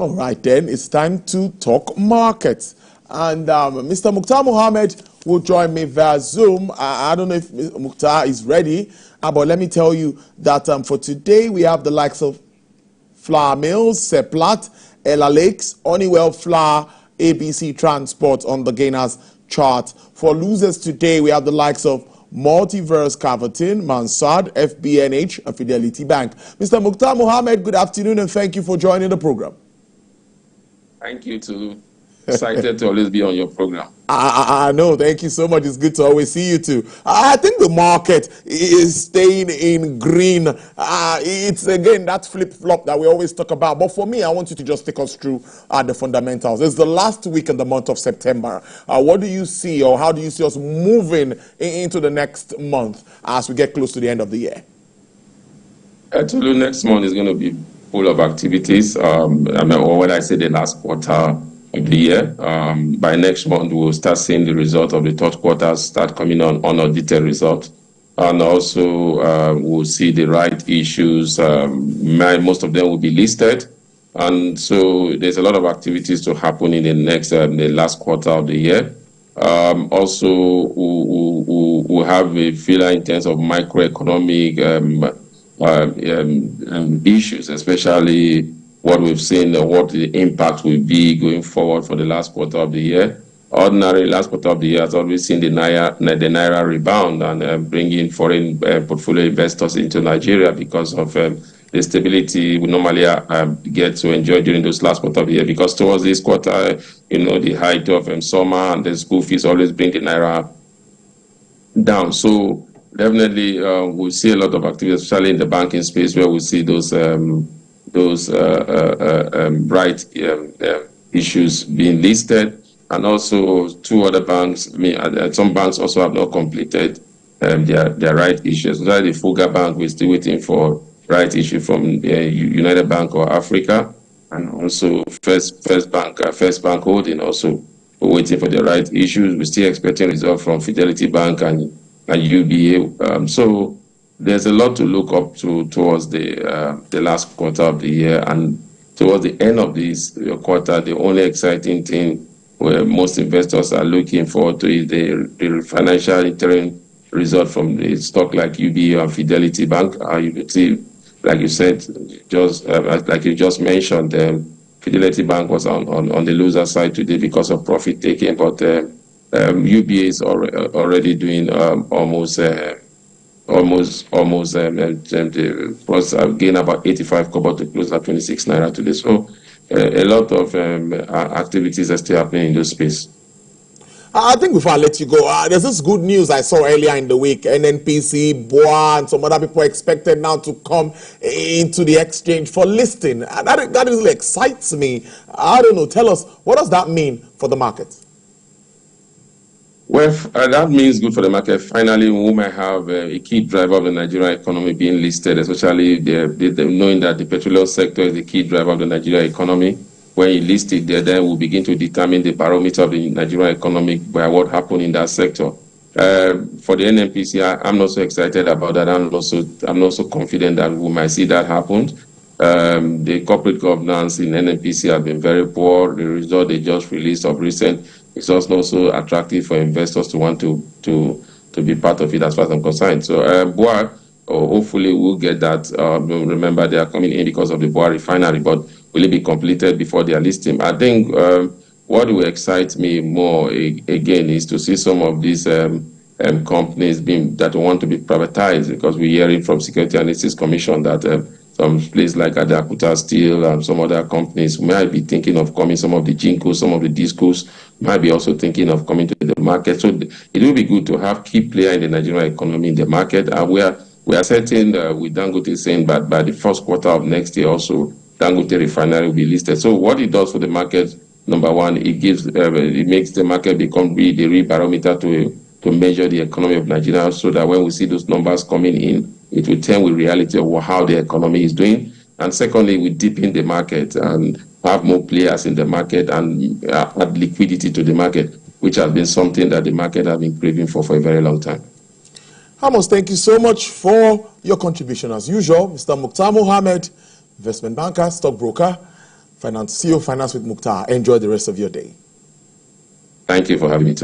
All right, then it's time to talk markets. And Mr. Muktar Mohammed will join me via Zoom. I don't know if Muktar is ready, but let me tell you that for today we have the likes of Flour Mills, Seplat, Ella Lakes, Honeywell Flour, ABC Transport on the gainers chart. For losers today, we have the likes of Multiverse, Caverton, Mansard, FBNH, and Fidelity Bank. Mr. Muktar Mohammed, good afternoon and thank you for joining the program. Thank you too. Excited to always be on your program. I know. Thank you so much. It's good to always see you too. I think the market is staying in green. It's again that flip-flop that we always talk about. But for me, I want you to just take us through the fundamentals. It's the last week in the month of September. What do you see, or how do you see us moving into the next month as we get close to the end of the year? Actually, next month is going to be full of activities. Or when I say the last quarter of the year, by next month we'll start seeing the result of the third quarter start coming on unaudited results, and also we'll see the right issues. Most of them will be listed, and so there's a lot of activities to happen in the next the last quarter of the year. Also, we'll have a feeler in terms of macroeconomic issues, especially what we've seen, what the impact will be going forward for the last quarter of the year. Ordinary last quarter of the year has always seen the naira rebound and bringing foreign portfolio investors into Nigeria because of the stability we normally get to enjoy during those last quarter of the year. Because towards this quarter, the height of summer and the school fees always bring the naira down. So definitely, we'll see a lot of activity, especially in the banking space, where we'll see those bright issues being listed, and also two other banks. Some banks also have not completed their right issues. Like the Fuga Bank, we're still waiting for right issue from United Bank or Africa, and also First Bank Holding. Also, we're waiting for the right issues. We're still expecting results from Fidelity Bank and UBA. So there's a lot to look up to towards the last quarter of the year, and towards the end of this quarter, the only exciting thing where most investors are looking forward to is the financial interim result from the stock like UBA and Fidelity Bank. You can see, like you said, like you just mentioned, Fidelity Bank was on the loser side today because of profit taking, but UBA is already doing almost gain about 85 kobo to close at 26 naira today. So a lot of activities are still happening in this space. I think before I let you go, there's this good news I saw earlier in the week. NNPC, BOA, and some other people expected now to come into the exchange for listing. That really excites me. I don't know. Tell us, what does that mean for the market? Well, that means good for the market. Finally, we might have a key driver of the Nigerian economy being listed, especially knowing that the petroleum sector is the key driver of the Nigerian economy. When you list it there, then we'll begin to determine the barometer of the Nigerian economy by what happened in that sector. For the NNPC, I'm not so excited about that. I'm not so confident that we might see that happen. The corporate governance in NNPC have been very poor. The result they just released of recent is also not so attractive for investors to want to be part of it, as far as I'm concerned. So BOA, hopefully we'll get that. Remember, they are coming in because of the BOA refinery, but will it be completed before their listing? I think what will excite me more again is to see some of these companies that want to be privatized, because we're hearing from Security Analysis Commission that some places like Adakuta Steel and some other companies might be thinking of coming. Some of the Jinkos, some of the Discos might be also thinking of coming to the market. So it will be good to have key player in the Nigerian economy in the market. And we are certain with Dangote saying that by the first quarter of next year also, Dangote refinery will be listed. So what it does for the market, number one, it makes the market become the real barometer to measure the economy of Nigeria, so that when we see those numbers coming in, it will tell with reality of how the economy is doing. And secondly, we deepen the market and have more players in the market and add liquidity to the market, which has been something that the market has been craving for a very long time. Amos, thank you so much for your contribution as usual. Mr. Muktar Mohammed, investment banker, stockbroker, CEO Finance with Muktar. Enjoy the rest of your day. Thank you for having me.